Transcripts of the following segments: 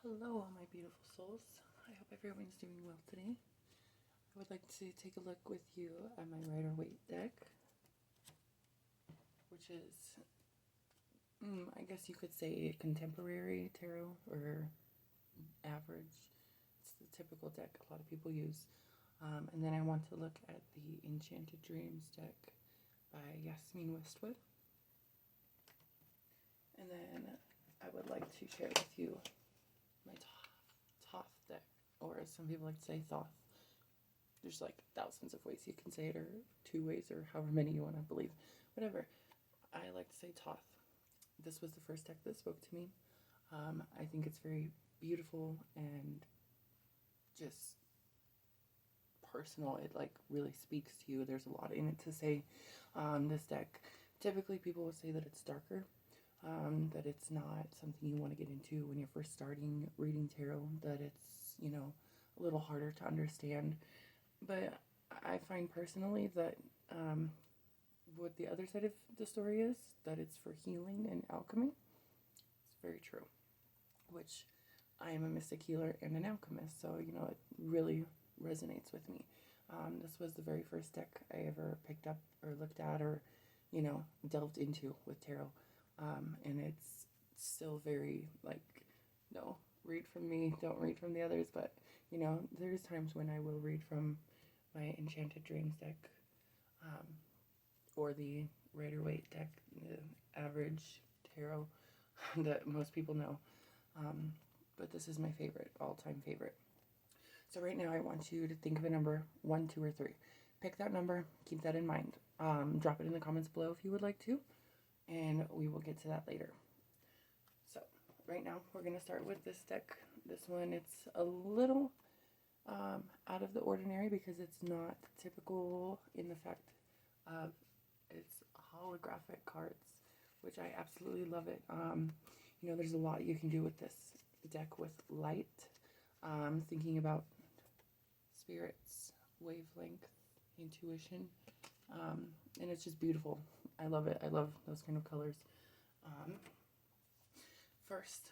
Hello, all my beautiful souls. I hope everyone's doing well today. I would like to take a look with you at my Rider-Waite deck, which is, I guess you could say contemporary tarot or average. It's the typical deck a lot of people use. And then I want to look at the Enchanted Dreams deck by Yasmin Westwood. And then I would like to share with you my Thoth deck, or as some people like to say, Thoth. There's like thousands of ways you can say it, or 2 ways, or however many you want to believe. Whatever. I like to say Thoth. This was the first deck that spoke to me. I think it's very beautiful and just personal. It like really speaks to you. There's a lot in it to say. This deck, typically people will say that it's darker, that it's not something you want to get into when you're first starting reading tarot, that it's, a little harder to understand. But I find personally that what the other side of the story is, that it's for healing and alchemy. It's very true, which I am a mystic healer and an alchemist, so, it really resonates with me. This was the very first deck I ever picked up or looked at or, delved into with tarot. And it's still very, no, read from me, don't read from the others, but, there's times when I will read from my Enchanted Dreams deck, or the Rider-Waite deck, the average tarot that most people know, but this is my favorite, all-time favorite. So right now I want you to think of a number, 1, 2, or 3. Pick that number, keep that in mind. Drop it in the comments below if you would like to, and we will get to that later. So right now we're going to start with this deck. This one, it's a little out of the ordinary because it's not typical in the fact of it's holographic cards, which I absolutely love it. There's a lot you can do with this deck with light, thinking about spirits, wavelength, intuition, and it's just beautiful. I love it. I love those kind of colors. First,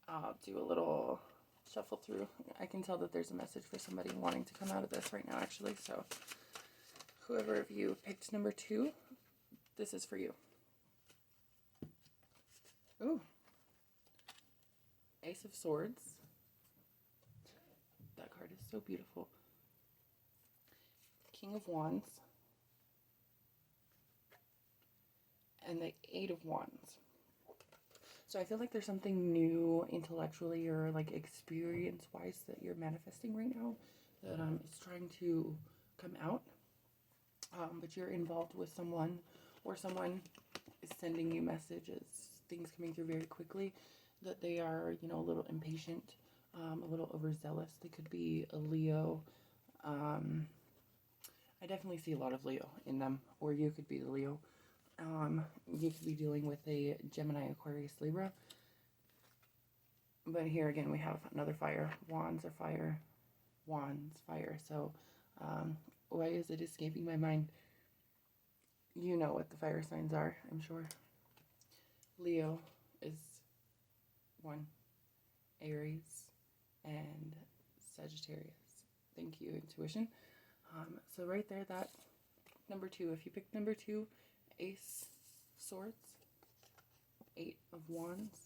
I'll do a little shuffle through. I can tell that there's a message for somebody wanting to come out of this right now, actually. So whoever of you picked number 2, this is for you. Ooh. Ace of Swords. That card is so beautiful. King of Wands. And the 8 of Wands. So I feel like there's something new intellectually or like experience-wise that you're manifesting right now that is trying to come out. But you're involved with someone, or someone is sending you messages, things coming through very quickly, that they are, a little impatient, a little overzealous. They could be a Leo. I definitely see a lot of Leo in them, or you could be the Leo. You could be dealing with a Gemini, Aquarius, Libra. But here again, we have another fire. Wands are fire. Wands, fire. So, why is it escaping my mind? You know what the fire signs are, I'm sure. Leo is 1. Aries and Sagittarius. Thank you, intuition. So right there, that number 2. If you picked number 2, Ace of Swords, 8 of Wands,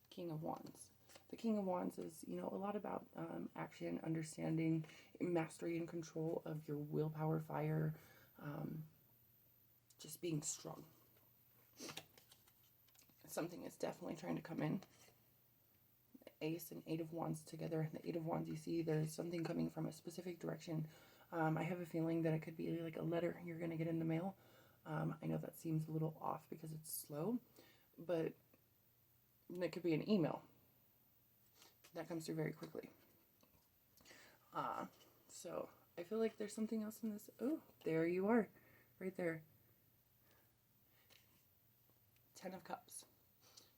King of Wands. The King of Wands is, a lot about action, understanding, mastery, and control of your willpower, fire, just being strong. Something is definitely trying to come in. Ace and 8 of Wands together. The 8 of Wands, you see there's something coming from a specific direction. I have a feeling that it could be like a letter you're going to get in the mail. I know that seems a little off because it's slow, but it could be an email that comes through very quickly. So I feel like there's something else in this. Oh, there you are, right there. 10 of Cups.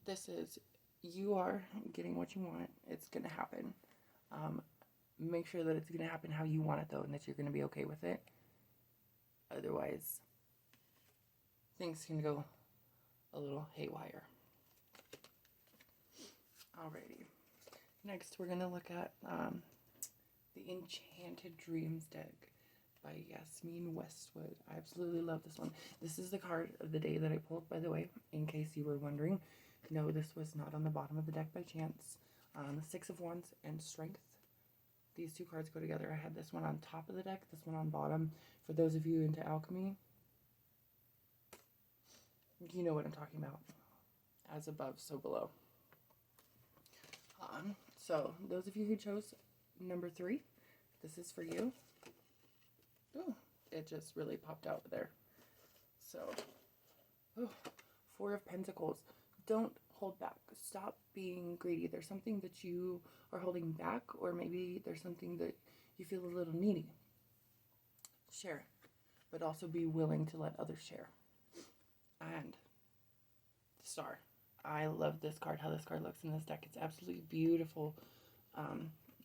This is, you are getting what you want. It's going to happen. Make sure that it's going to happen how you want it, though, and that you're going to be okay with it. Otherwise, things can go a little haywire. Next, we're going to look at the Enchanted Dreams deck by Yasmin Westwood. I absolutely love this one. This is the card of the day that I pulled, by the way, in case you were wondering. No, this was not on the bottom of the deck by chance. Six of Wands and Strength. These two cards go together. I had this one on top of the deck, this one on bottom. For those of you into alchemy, you know what I'm talking about. As above, so below. So, those of you who chose number 3, this is for you. Oh, it just really popped out there. So, 4 of Pentacles. Don't hold back. Stop being greedy. There's something that you are holding back, or maybe there's something that you feel a little needy. Share, but also be willing to let others share. And Star. I love this card, how this card looks in this deck. It's absolutely beautiful.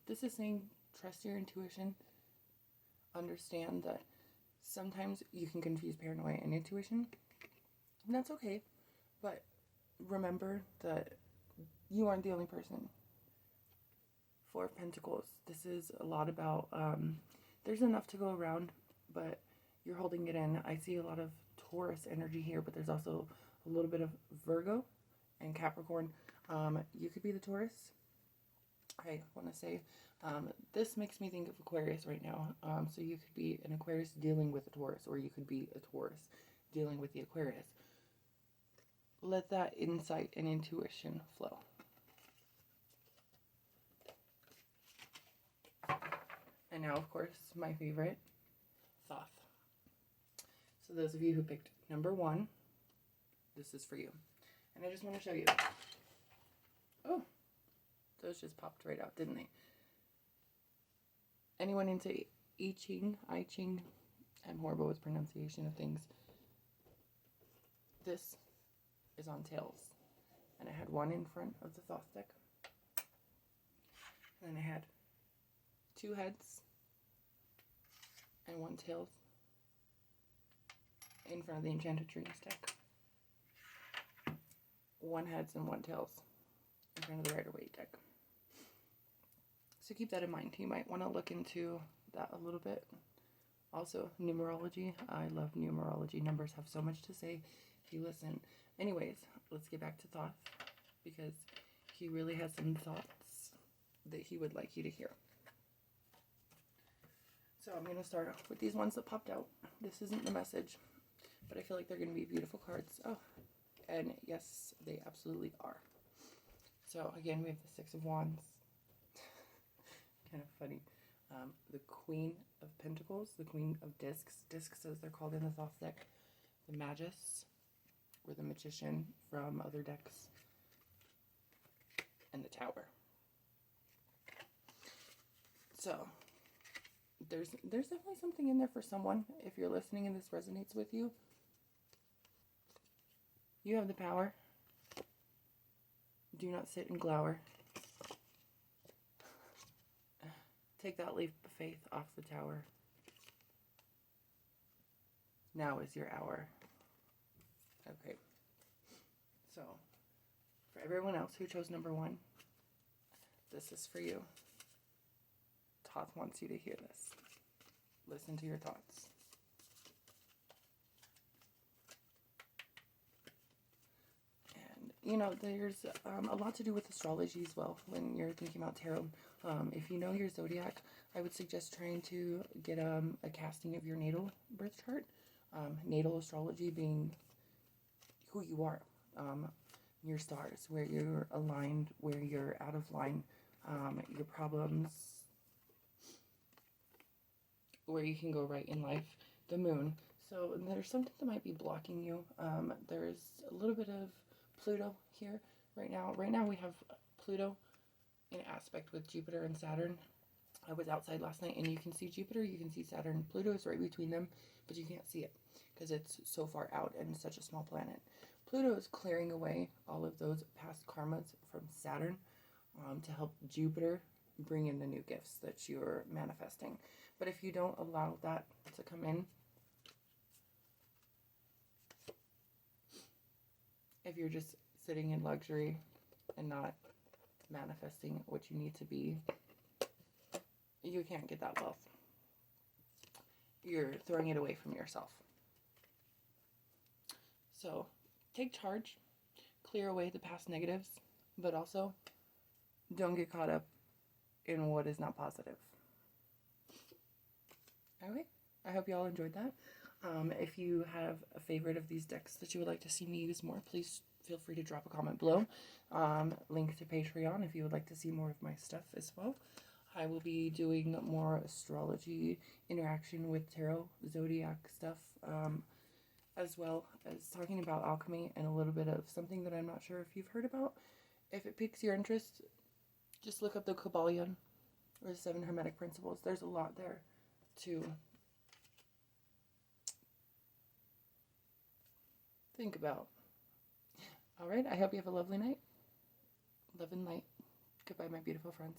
This is saying trust your intuition. Understand that sometimes you can confuse paranoia and intuition. And that's okay. But remember that you aren't the only person. 4 of Pentacles. This is a lot about, there's enough to go around, but you're holding it in. I see a lot of Taurus energy here, but there's also a little bit of Virgo and Capricorn. You could be the Taurus. I want to say this makes me think of Aquarius right now. So you could be an Aquarius dealing with a Taurus, or you could be a Taurus dealing with the Aquarius. Let that insight and intuition flow. And now, of course, my favorite, Thoth. So those of you who picked number 1, this is for you. And I just want to show you. Oh, those just popped right out, didn't they? Anyone into I Ching? I'm horrible with pronunciation of things. This is on tails. And I had 1 in front of the Thoth deck. And then I had 2 heads and 1 tails in front of the Enchanted Dreams deck. 1 heads and 1 tails in front of the Rider-Waite deck. So keep that in mind. You might want to look into that a little bit. Also, numerology. I love numerology. Numbers have so much to say if you listen. Anyways, let's get back to Thoth, because he really has some thoughts that he would like you to hear. So I'm going to start off with these ones that popped out. This isn't the message, but I feel like they're going to be beautiful cards. Oh, and yes, they absolutely are. So again, we have the 6 of Wands. Kind of funny. The Queen of Pentacles, the Queen of Discs. Discs, as they're called in the Thoth deck. The Magus, or the Magician from other decks. And the Tower. So, there's definitely something in there for someone. If you're listening and this resonates with you, you have the power. Do not sit and glower. Take that leap of faith off the tower. Now is your hour. Okay. So, for everyone else who chose number 1, this is for you. Thoth wants you to hear this. Listen to your thoughts. You know, there's a lot to do with astrology as well when you're thinking about tarot. If you know your zodiac, I would suggest trying to get a casting of your natal birth chart. Natal astrology being who you are, your stars, where you're aligned, where you're out of line, your problems, where you can go right in life, the moon. So there's something that might be blocking you. There's a little bit of Pluto here right now. Right now we have Pluto in aspect with Jupiter and Saturn. I was outside last night and you can see Jupiter, you can see Saturn. Pluto is right between them, but you can't see it because it's so far out and such a small planet. Pluto is clearing away all of those past karmas from Saturn to help Jupiter bring in the new gifts that you're manifesting. But if you don't allow that to come in, if you're just sitting in luxury and not manifesting what you need to be, you can't get that wealth. You're throwing it away from yourself. So take charge, clear away the past negatives, but also don't get caught up in what is not positive. Okay, I hope you all enjoyed that. If you have a favorite of these decks that you would like to see me use more, please feel free to drop a comment below. Link to Patreon if you would like to see more of my stuff as well. I will be doing more astrology interaction with tarot, zodiac stuff, as well as talking about alchemy and a little bit of something that I'm not sure if you've heard about. If it piques your interest, just look up the Kabbalion or the 7 Hermetic Principles. There's a lot there to think about. All right, I hope you have a lovely night. Love and light. Goodbye, my beautiful friends.